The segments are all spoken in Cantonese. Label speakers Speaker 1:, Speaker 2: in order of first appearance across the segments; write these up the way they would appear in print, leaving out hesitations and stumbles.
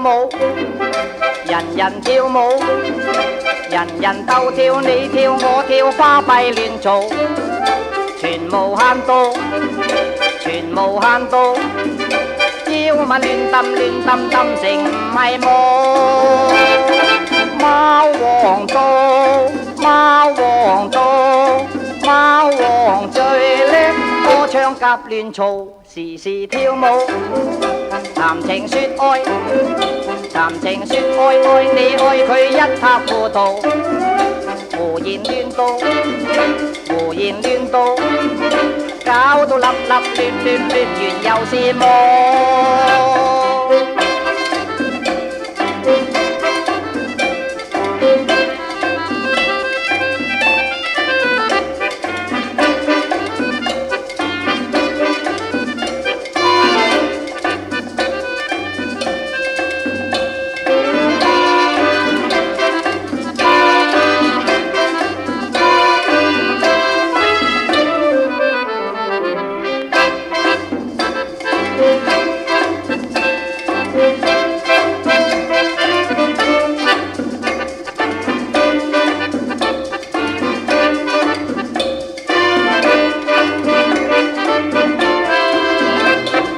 Speaker 1: 舞，人人跳舞，人人鬥跳，你跳我跳，花費亂嘈，全無限度，全無限度，腰咪亂揼亂揼揼成唔係舞。貓王到，貓王到，貓王最叻，歌唱夾亂嘈，時時跳舞，談情說愛，談情說愛，愛你愛佢一塌糊塗，胡言亂道，胡言亂道，搞到立立亂亂亂完又是夢。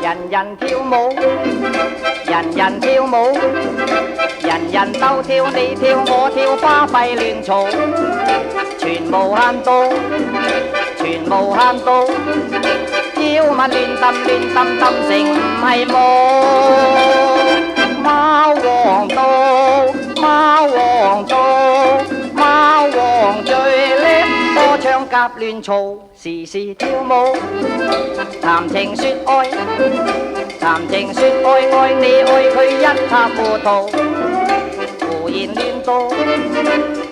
Speaker 1: 人人跳舞，人人跳舞，人人鬥跳，你跳我跳，花費亂嘈，全無限度，全無限度，腰咪亂揼亂揼揼成唔係舞。貓王到，貓王到，貓王最叻，歌唱夾亂嘈，時時跳舞，談情說愛，談情說愛，愛你愛佢一塌糊塗，胡言亂道，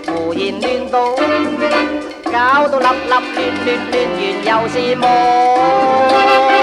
Speaker 1: 胡言亂道，搞到立立亂亂亂完又是夢。